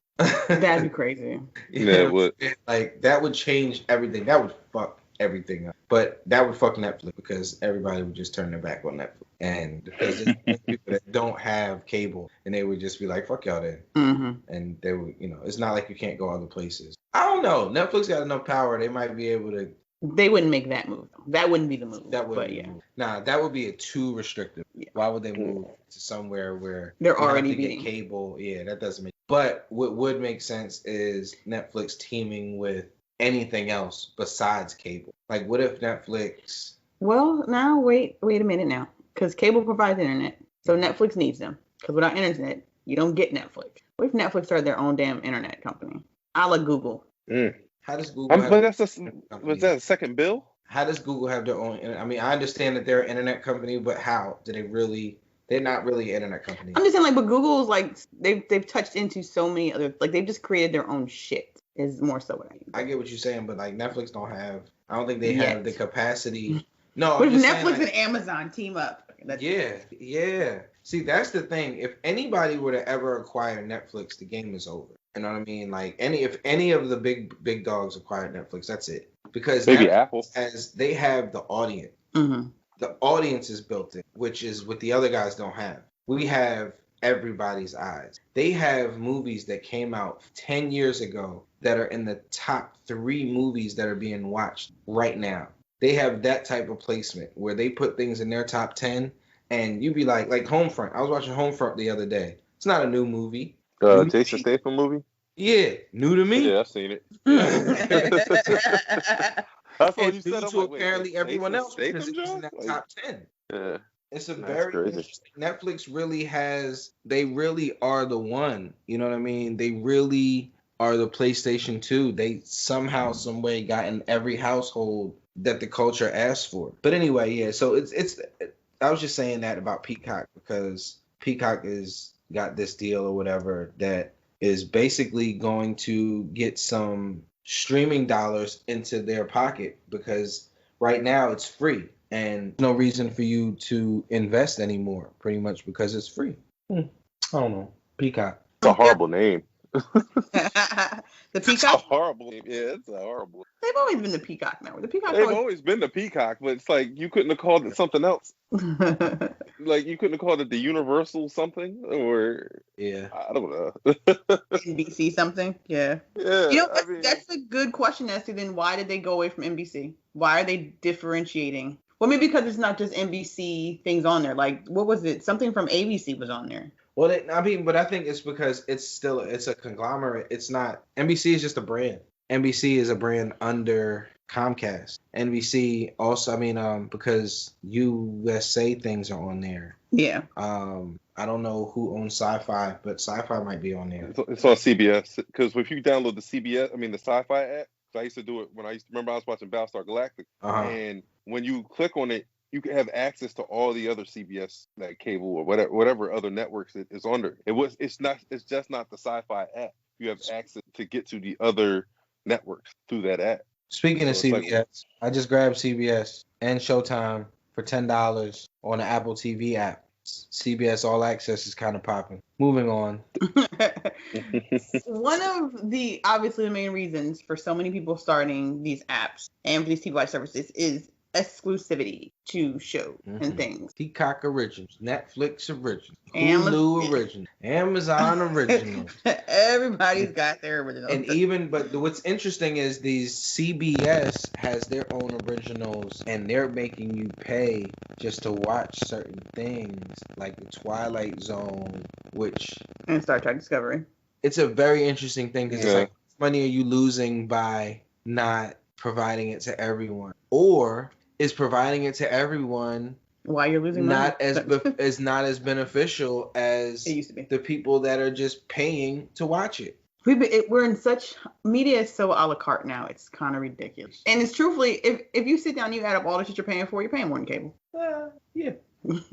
That'd be crazy. Yeah, it would. Like, that would change everything. That would fuck everything up. But that would fuck Netflix because everybody would just turn their back on Netflix. And because there's people that don't have cable, and they would just be like, fuck y'all then. And they would, you know, it's not like you can't go other places. I don't know. Netflix got enough power. They might be able to. They wouldn't make that move. That wouldn't be the move. That wouldn't be the move. Nah, that would be too restrictive. Yeah. Why would they move to somewhere where they're already getting cable? Yeah, that doesn't make. But what would make sense is Netflix teaming with anything else besides cable. Like, what if Netflix? Well, now wait a minute now, because cable provides internet, so Netflix needs them. Because without internet, you don't get Netflix. What if Netflix started their own damn internet company? A la Google. How does Google have but was that a second bill? How does Google have their own? I mean, I understand that they're an internet company, but how do they really? They're not really an internet company. I'm just saying, like, but Google's like they've touched into so many other, like, they've just created their own shit. Is more so what I mean. I get what you're saying, but like Netflix don't have. I don't think they have the capacity. No, but I'm if just Netflix saying, like, and Amazon team up. Yeah. See, that's the thing. If anybody were to ever acquire Netflix, the game is over. You know what I mean? Like if any of the big dogs acquired Netflix, that's it. Because maybe Netflix, Apple, as they have the audience. Mm-hmm. The audience is built in, which is what the other guys don't have. We have everybody's eyes. They have movies that came out 10 years ago that are in the top 3 movies that are being watched right now. They have that type of placement where they put things in their top 10, and you'd be like Homefront. I was watching Homefront the other day. It's not a new movie. Jason Statham movie? Yeah, new to me. Yeah, I've seen it. That's what you said. To apparently everyone else because it's in that top 10. Yeah. It's a very interesting. Netflix really they really are the one. You know what I mean? They really are the PlayStation 2. They somehow, some way got in every household that the culture asked for. But anyway, yeah, so it's I was just saying that about Peacock because Peacock got this deal or whatever that is basically going to get some streaming dollars into their pocket because right now it's free. And no reason for you to invest anymore, pretty much because it's free. I don't know. Peacock. It's a horrible name. The Peacock? It's a horrible name. Yeah, it's a horrible. They've always been the Peacock Network. They've always been the Peacock, but it's like you couldn't have called it something else. Like you couldn't have called it the Universal something or I don't know. NBC something. Yeah. You know, that's a good question as to then why did they go away from NBC? Why are they differentiating? Well, maybe because it's not just NBC things on there. Like, what was it? Something from ABC was on there. Well, but I think it's because it's a conglomerate. It's not. NBC is just a brand. NBC is a brand under Comcast. NBC also, because USA things are on there. Yeah. I don't know who owns Sci-Fi, but Sci-Fi might be on there. It's on CBS because if you download the Sci-Fi app, I used to do it when I was watching Battlestar Galactica, and when you click on it, you can have access to all the other CBS like cable or whatever other networks it is under. It's just not the Sci-Fi app. You have access to get to the other networks through that app. Speaking of CBS, I just grabbed CBS and Showtime for $10 on the Apple TV app. CBS All Access is kind of popping. Moving on. One of the obviously the main reasons for so many people starting these apps and for these TV services is exclusivity to shows and things. Peacock originals, Netflix originals, Hulu originals, Amazon originals. Everybody's got their originals. But what's interesting is these CBS has their own originals, and they're making you pay just to watch certain things like the Twilight Zone, and Star Trek Discovery. It's a very interesting thing because it's like, how much money are you losing by not providing it to everyone, or is providing it to everyone why you're losing money? is not as beneficial as it used to be. The people that are just paying to watch it. We're in such media is so a la carte now. It's kind of ridiculous. And it's truthfully, if you sit down, you add up all the shit you're paying for, you're paying more than cable. Yeah,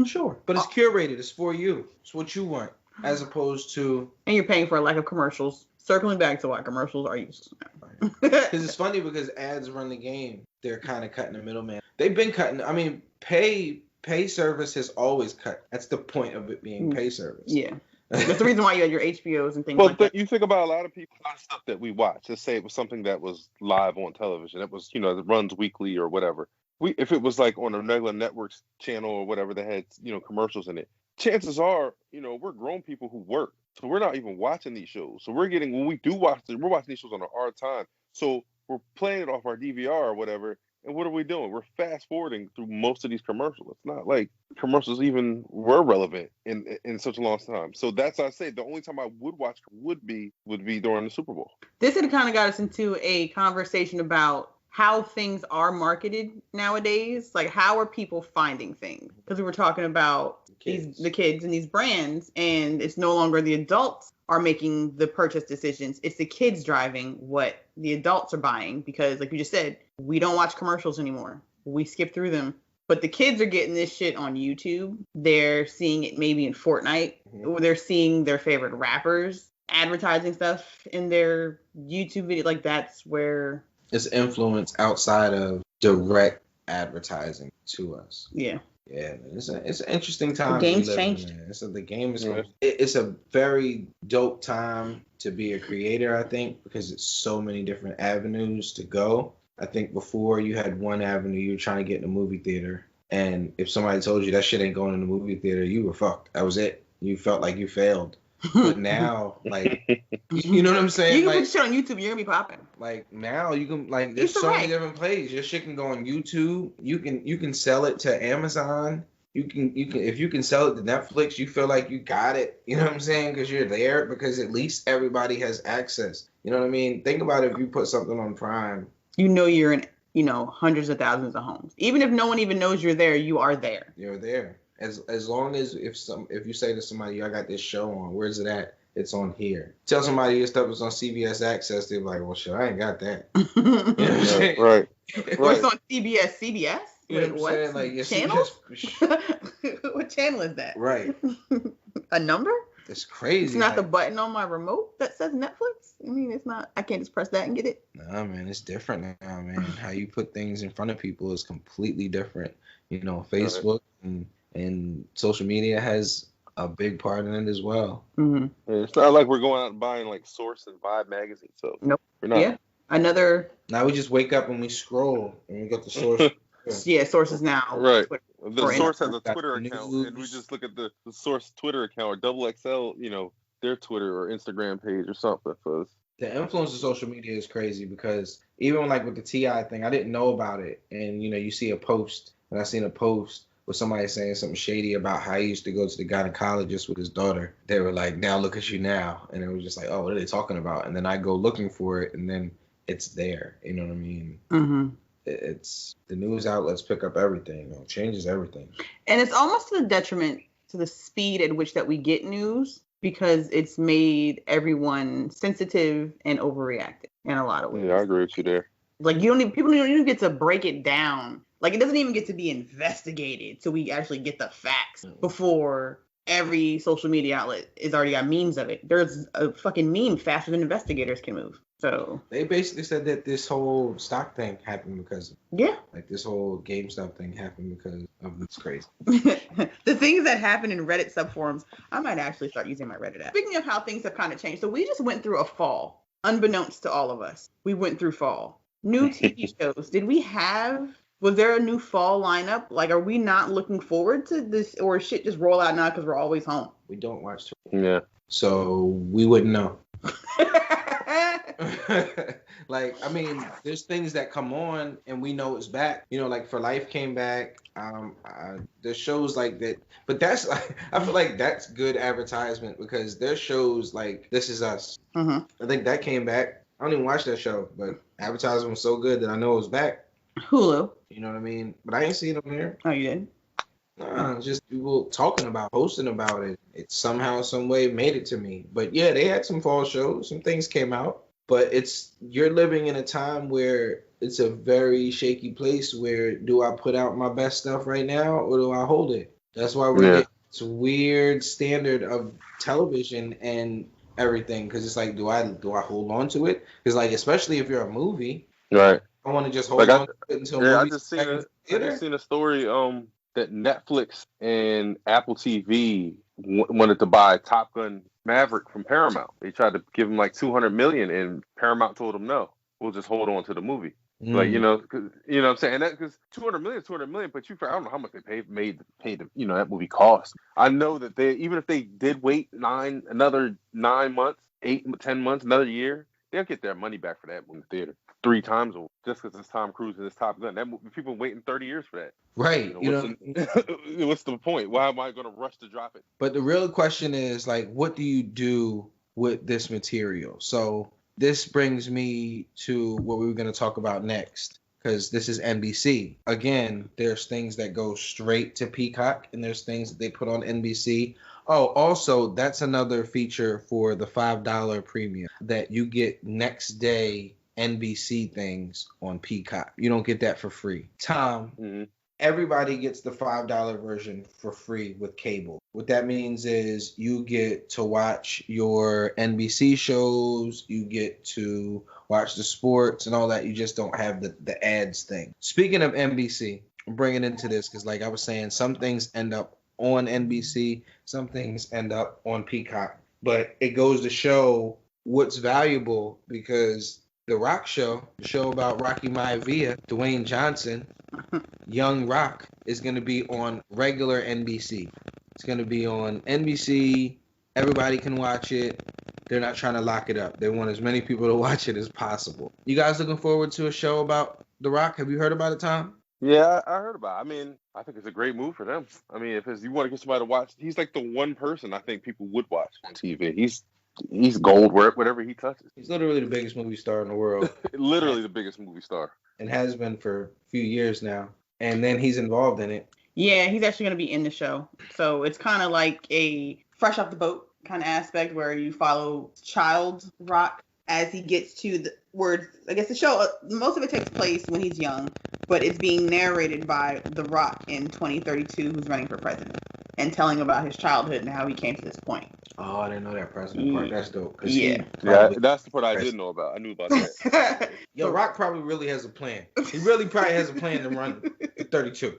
sure. But it's curated. It's for you. It's what you want, as opposed to. And you're paying for a lack of commercials. Circling back to why commercials are useless now. Because it's funny because ads run the game. They're kind of cutting the middleman. They've been cutting. Pay service has always cut. That's the point of it being pay service. Yeah. That's the reason why you had your HBOs and things like that. You think about a lot of stuff that we watch. Let's say it was something that was live on television. It was, that runs weekly or whatever. If it was like on a regular networks channel or whatever that had, commercials in it, chances are, we're grown people who work. So we're not even watching these shows. So when we do watch them, we're watching these shows on our time. So we're playing it off our DVR or whatever. And what are we doing? We're fast forwarding through most of these commercials. It's not like commercials even were relevant in such a long time. So that's why I say the only time I would watch would be during the Super Bowl. This had kind of got us into a conversation about how things are marketed nowadays. Like, how are people finding things? Because we were talking about the kids and these brands, and it's no longer the adults are making the purchase decisions. It's the kids driving what the adults are buying because, like you just said, we don't watch commercials anymore. We skip through them. But the kids are getting this shit on YouTube. They're seeing it maybe in Fortnite. Or they're seeing their favorite rappers advertising stuff in their YouTube video. Like, that's where... It's influence outside of direct advertising to us. Yeah. Yeah, man. It's an interesting time. The game's changed. The game is. Yeah. It's a very dope time to be a creator, I think, because it's so many different avenues to go. I think before you had one avenue, you were trying to get in a movie theater, and if somebody told you that shit ain't going in the movie theater, you were fucked. That was it. You felt like you failed. But now, like, you know what I'm saying? You can like, put shit on YouTube, you're gonna be popping. Like now, you can there's so many different places. Your shit can go on YouTube. You can sell it to Amazon. You can if you can sell it to Netflix, you feel like you got it. You know what I'm saying? Because you're there. Because at least everybody has access. You know what I mean? Think about it, if you put something on Prime. You know you're in hundreds of thousands of homes. Even if no one even knows you're there, you are there. You're there. As long as if you say to somebody, I got this show on, where's it at? It's on here. Tell somebody your stuff is on CBS Access, they're like, well, shit, I ain't got that. You know what I'm saying? Right. Or it's on CBS? You know what I'm saying? Like, channels? What channel is that? Right. A number? It's crazy. It's not the button on my remote that says Netflix? I mean, it's not. I can't just press that and get it. Nah, man, it's different now, man. How you put things in front of people is completely different. You know, Facebook and social media has a big part in it as well. Mm-hmm. It's not like we're going out and buying like Source and Vibe magazine. So nope. We're not. Yeah. Now we just wake up and we scroll and we got the Source. Yeah, Sources now. Right. Twitter. The Source has a Twitter account, and we just look at the Source Twitter account or XXL, their Twitter or Instagram page or something. So the influence of social media is crazy because even like with the T.I thing, I didn't know about it. And, you see a post, and I seen a post with somebody saying something shady about how he used to go to the gynecologist with his daughter. They were like, now look at you now. And it was just like, oh, what are they talking about? And then I go looking for it, and then it's there. You know what I mean? Mm-hmm. It's the news outlets pick up everything. It changes everything. And it's almost to the detriment to the speed at which that we get news because it's made everyone sensitive and overreactive in a lot of ways. Yeah, I agree with you there. Like people don't even get to break it down. Like it doesn't even get to be investigated so we actually get the facts before every social media outlet has already got memes of it. There's a fucking meme faster than investigators can move. So they basically said that this whole stock thing happened because like this whole GameStop thing happened because of this crazy. The things that happen in Reddit subforums, I might actually start using my Reddit app. Speaking of how things have kind of changed, so we just went through a fall, unbeknownst to all of us. We went through fall. New TV shows. Was there a new fall lineup? Like, are we not looking forward to this, or shit just roll out now because we're always home? We don't watch TV. Yeah. So we wouldn't know. Like, I mean, there's things that come on and we know it's back. Like For Life came back. There's shows like that. But that's, I feel like that's good advertisement because there's shows like This Is Us. Mm-hmm. I think that came back. I don't even watch that show, but advertisement was so good that I know it was back. Hulu. You know what I mean? But I ain't seen them here. Oh, you did? Nah, just people talking about, posting about it. It somehow, some way made it to me. But yeah, they had some fall shows. Some things came out. But you're living in a time where it's a very shaky place where do I put out my best stuff right now or do I hold it? That's why we're getting this weird standard of television and everything. Because it's like, do I hold on to it? Because like, especially if you're a movie. Right. I want to just hold on to it until I just seen a story that Netflix and Apple TV wanted to buy Top Gun Maverick from Paramount. They tried to give him like $200 million, and Paramount told them no. We'll just hold on to the movie. Like cause, what I'm saying, that because $200 million, but I don't know how much they paid that movie cost. I know that even if they did wait another 9 months, 8-10 months, another year, they'll get their money back for that movie theater 3 times over just because it's Tom Cruise and it's Top Gun. That movie, people waiting 30 years for that. Right. What's the point? Why am I going to rush to drop it? But the real question is, like, what do you do with this material? So this brings me to what we were going to talk about next, because this is NBC. Again, there's things that go straight to Peacock, and there's things that they put on NBC. Oh, also, that's another feature for the $5 premium that you get next day NBC things on Peacock. You don't get that for free. Tom, everybody gets the $5 version for free with cable. What that means is you get to watch your NBC shows, you get to watch the sports and all that. You just don't have the ads thing. Speaking of NBC, I'm bringing into this because, like I was saying, some things end up on NBC, some things end up on Peacock. But it goes to show what's valuable, because The Rock Show, the show about Rocky Maivia, Dwayne Johnson, Young Rock, is going to be on regular NBC. It's going to be on NBC. Everybody can watch it. They're not trying to lock it up. They want as many people to watch it as possible. You guys looking forward to a show about The Rock? Have you heard about it, Tom? Yeah, I heard about it. I mean, I think it's a great move for them. I mean, if you want to get somebody to watch, he's like the one person I think people would watch on TV. He's gold whatever he touches. He's literally the biggest movie star in the world. Literally the biggest movie star. And has been for a few years now. And then he's involved in it. Yeah, he's actually going to be in the show. So it's kind of like a fresh off the boat kind of aspect where you follow child Rock as he gets to I guess the show, most of it takes place when he's young, but it's being narrated by The Rock in 2032, who's running for president, and telling about his childhood and how he came to this point. Oh, I didn't know that president part. That's dope. Yeah, that's the part I didn't know about. I knew about that. Yo, Rock probably really has a plan. He really probably has a plan to run 32.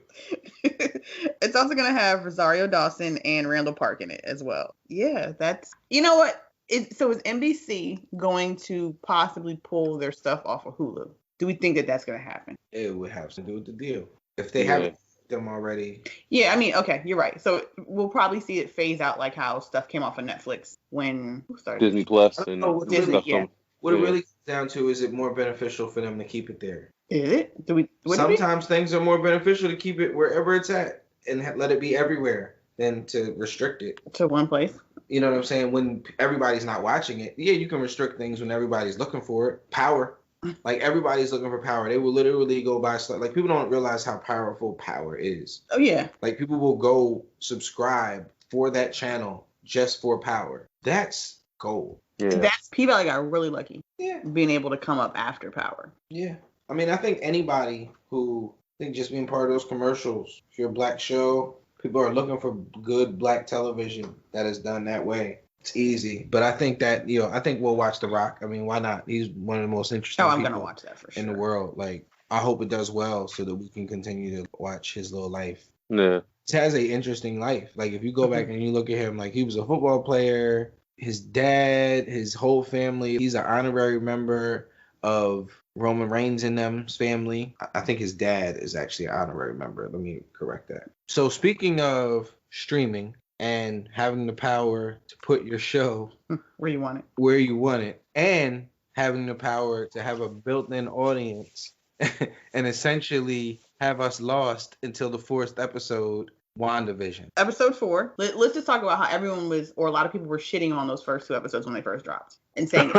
It's also going to have Rosario Dawson and Randall Park in it as well. Yeah, that's... You know what? So is NBC going to possibly pull their stuff off of Hulu? Do we think that that's going to happen? It would have to do with the deal. If they haven't them already. Yeah, I mean, okay, you're right. So we'll probably see it phase out like how stuff came off of Netflix when... Who started Disney Plus. And Disney, yeah. What it really comes down to, is it more beneficial for them to keep it there? Is it? Sometimes things are more beneficial to keep it wherever it's at and let it be everywhere than to restrict it. To one place. You know what I'm saying? When everybody's not watching it, yeah, you can restrict things when everybody's looking for it. Power. Like, everybody's looking for power. They will literally go buy stuff. Like, people don't realize how powerful power is. Oh, yeah. Like, people will go subscribe for that channel just for power. That's gold. Yeah. P-Valley got really lucky. Yeah. Being able to come up after power. Yeah. I mean, I think anybody who, just being part of those commercials, if you're a black show, people are looking for good black television that is done that way. It's easy. But I think that, I think we'll watch The Rock. I mean, why not? He's one of the most interesting people gonna watch that for sure. in the world. Like, I hope it does well so that we can continue to watch his little life. Yeah. He has an interesting life. Like, if you go back and you look at him, like, he was a football player. His dad, his whole family, he's an honorary member of Roman Reigns and them's family. I think his dad is actually an honorary member. Let me correct that. So speaking of streaming and having the power to put your show where you want it, and having the power to have a built-in audience and essentially have us lost until the 4th episode, WandaVision. Episode 4. Let's just talk about how everyone was, or a lot of people were shitting on those first 2 episodes when they first dropped and saying,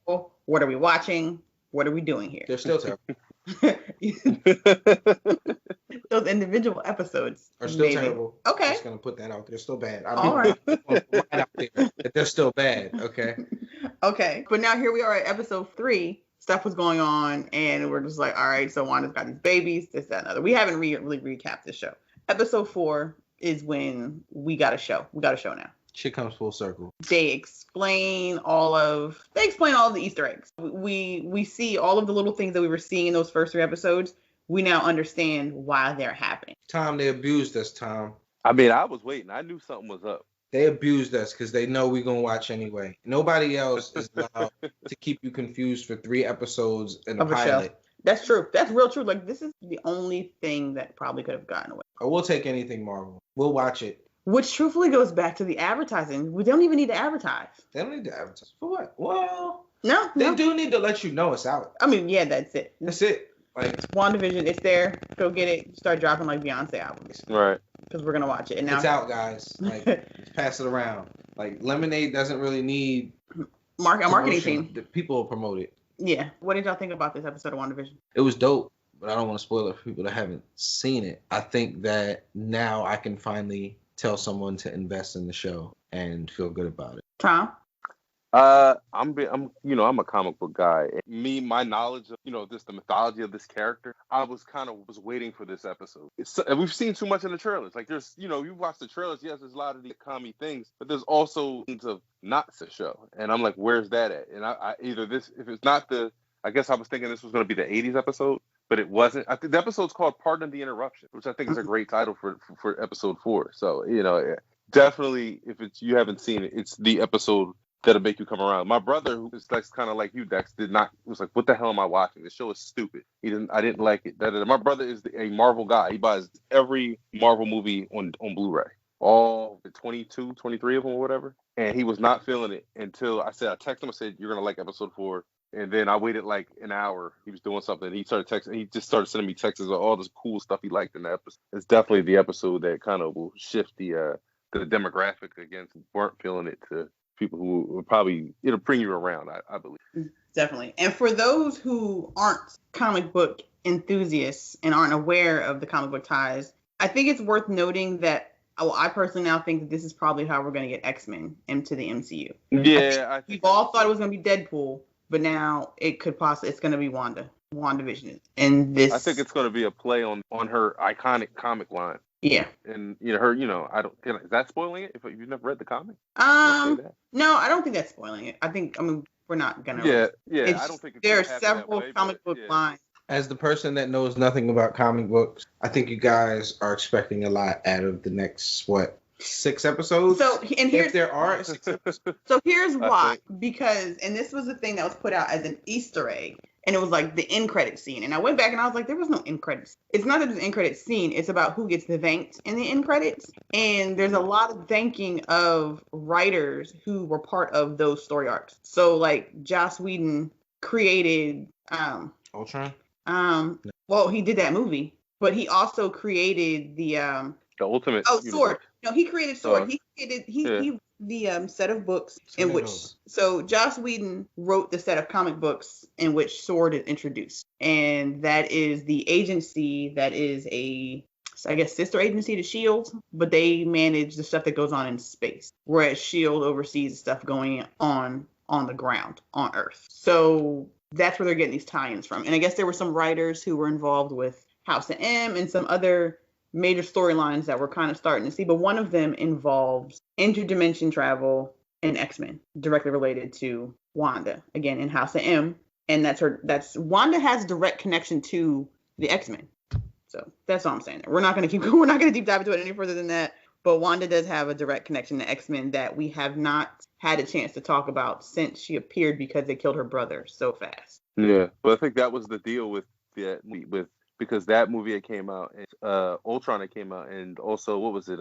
oh, what are we watching? What are we doing here? They're still terrible. Those individual episodes are still terrible. Okay. I'm just going to put that out there. They're still bad. All right. Out there that they're still bad. Okay. Okay. But now here we are at episode 3. Stuff was going on, and we're just like, all right, so Wanda's got these babies, this, that, and other. We haven't really recapped this show. Episode 4 is when we got a show. We got a show now. Shit comes full circle. They explain all of the Easter eggs. We see all of the little things that we were seeing in those first 3 episodes. We now understand why they're happening. Tom, they abused us, Tom. I mean, I was waiting. I knew something was up. They abused us because they know we're going to watch anyway. Nobody else is allowed to keep you confused for 3 episodes in a pilot. Show. That's true. That's real true. Like, this is the only thing that probably could have gotten away. Or we'll take anything Marvel. We'll watch it. Which truthfully goes back to the advertising. We don't even need to advertise. They don't need to advertise. For what? Well, no. They do need to let you know it's out. I mean, yeah, that's it. That's it. Like, WandaVision, it's there. Go get it. Start dropping like Beyonce albums. Right. Because we're going to watch it. And now it's out, guys. Like, just pass it around. Like, Lemonade doesn't really need a marketing team. The people will promote it. Yeah. What did y'all think about this episode of WandaVision? It was dope, but I don't want to spoil it for people that haven't seen it. I think that now I can finally tell someone to invest in the show and feel good about it. Tom? I'm a comic book guy. My knowledge of, just the mythology of this character, I was waiting for this episode. We've seen too much in the trailers. Like there's, you watch the trailers, yes, there's a lot of the commie things, but there's also things of not the show. And I'm like, where's that at? And I either this, if it's not I guess I was thinking this was going to be the 80s episode, but it wasn't. I think the episode's called Pardon the Interruption, which I think is a great title for episode 4. So, definitely, if you haven't seen it, it's the episode that'll make you come around. My brother, who is kind of like you, Dex, was like, what the hell am I watching? This show is stupid. I didn't like it. My brother is a Marvel guy. He buys every Marvel movie on Blu-ray. All the 22, 23 of them or whatever. And he was not feeling it until I texted him, I said, you're going to like episode 4. And then I waited like an hour. He was doing something. He started texting. He just started sending me texts of all this cool stuff he liked in the episode. It's definitely the episode that kind of will shift the demographic against who weren't feeling it to people who will probably, it'll bring you around, I believe. Definitely. And for those who aren't comic book enthusiasts and aren't aware of the comic book ties, I think it's worth noting that I personally now think that this is probably how we're going to get X-Men into the MCU. Yeah. I think we've all thought it was going to be Deadpool, but now it's going to be WandaVision. And this, I think it's going to be a play on her iconic comic line. Yeah. And her, is that spoiling it if you've never read the comic? No, I don't think that's spoiling it. We're not gonna. Yeah. I don't think there are several comic book lines. As the person that knows nothing about comic books, I think you guys are expecting a lot out of the next 6 episodes. So if there are 6 episodes. So here's why, because this was the thing that was put out as an Easter egg. And it was like the end credit scene. And I went back and I was like, there was no end credits. It's not that there's an end credit scene. It's about who gets thanked in the end credits. And there's a lot of thanking of writers who were part of those story arcs. So like Joss Whedon created Ultron? Well, he did that movie, but he also created the Ultimate. Sword. No, he created Sword. He created the set of books in which, so Joss Whedon wrote the set of comic books in which Sword is introduced, and that is the agency that is sister agency to S.H.I.E.L.D., but they manage the stuff that goes on in space, whereas S.H.I.E.L.D. oversees the stuff going on the ground on Earth. So that's where they're getting these tie-ins from. And I guess there were some writers who were involved with House of M and some other major storylines that we're kind of starting to see, but one of them involves interdimension travel and X-Men directly related to Wanda, again in House of M, and that's Wanda has direct connection to the X-Men. So that's all I'm saying. We're not going to deep dive into it any further than that, but Wanda does have a direct connection to X-Men that we have not had a chance to talk about since she appeared because they killed her brother so fast. Yeah, well, I think that was the deal with because that movie that came out, and Ultron that came out, and also what was it?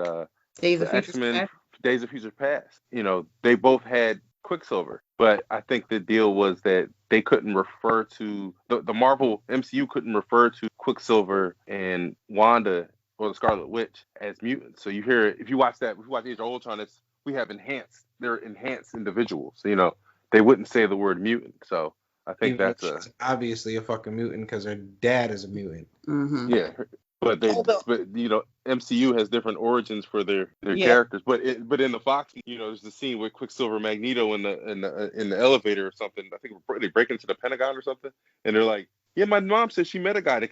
Days of Future Past. They both had Quicksilver, but I think the deal was that they couldn't refer to the Marvel MCU couldn't refer to Quicksilver and Wanda or the Scarlet Witch as mutants. So if you watch Age of Ultron, they're enhanced individuals. They wouldn't say the word mutant. So I think that's obviously a fucking mutant because her dad is a mutant. Mm-hmm. Yeah, but MCU has different origins for their characters. But in the Fox, there's the scene with Quicksilver, Magneto in the elevator or something. I think they break into the Pentagon or something, and they're like, "Yeah, my mom said she met a guy that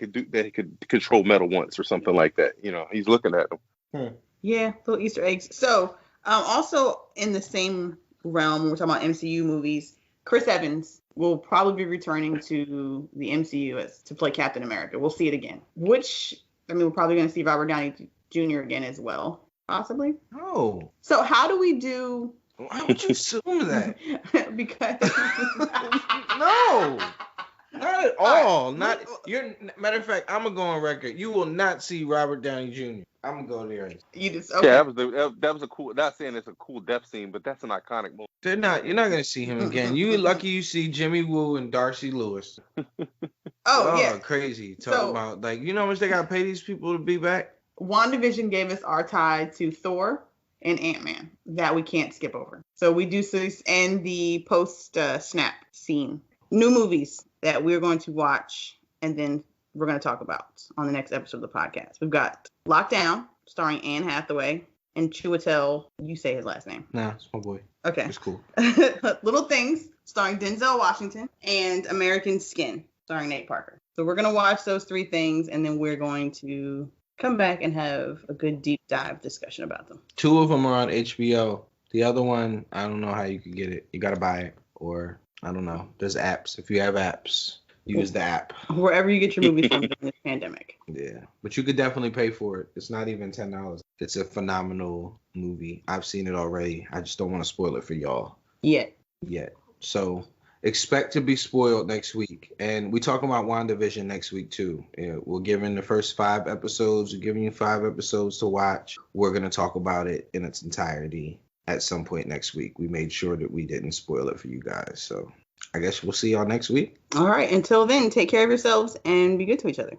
could control metal once or something like that." He's looking at them. Yeah, little Easter eggs. So also in the same realm, we're talking about MCU movies. Chris Evans will probably be returning to the MCU to play Captain America. We'll see it again. We're probably going to see Robert Downey Jr. again as well, possibly. Oh. So how do we do? Why would you assume that? Because no, not at all. Matter of fact, I'm gonna go on record. You will not see Robert Downey Jr. I'm gonna go there. You just okay. Yeah, that was a cool. Not saying it's a cool death scene, but that's an iconic moment. You're not gonna see him again. You lucky you see Jimmy Woo and Darcy Lewis. Yeah, crazy. Talking about how much they gotta pay these people to be back. WandaVision gave us our tie to Thor and Ant-Man that we can't skip over. So we do this and the post snap scene, new movies that we're going to watch and then we're going to talk about on the next episode of the podcast. We've got Lockdown, starring Anne Hathaway and Chiwetel, you say his last name. Nah, it's my boy. Okay. It's cool. Little Things, starring Denzel Washington, and American Skin, starring Nate Parker. So we're going to watch those 3 things, and then we're going to come back and have a good deep dive discussion about them. 2 of them are on HBO. The other one, I don't know how you can get it. You got to buy it, or I don't know. There's apps. If you have apps, use the app. Wherever you get your movies from during this pandemic. Yeah, but you could definitely pay for it. It's not even $10. It's a phenomenal movie. I've seen it already. I just don't want to spoil it for y'all. Yet. So expect to be spoiled next week. And we talking about WandaVision next week too. Yeah, we're giving the first 5 episodes. We're giving you 5 episodes to watch. We're going to talk about it in its entirety at some point next week. We made sure that we didn't spoil it for you guys. So I guess we'll see y'all next week. All right. Until then, take care of yourselves and be good to each other.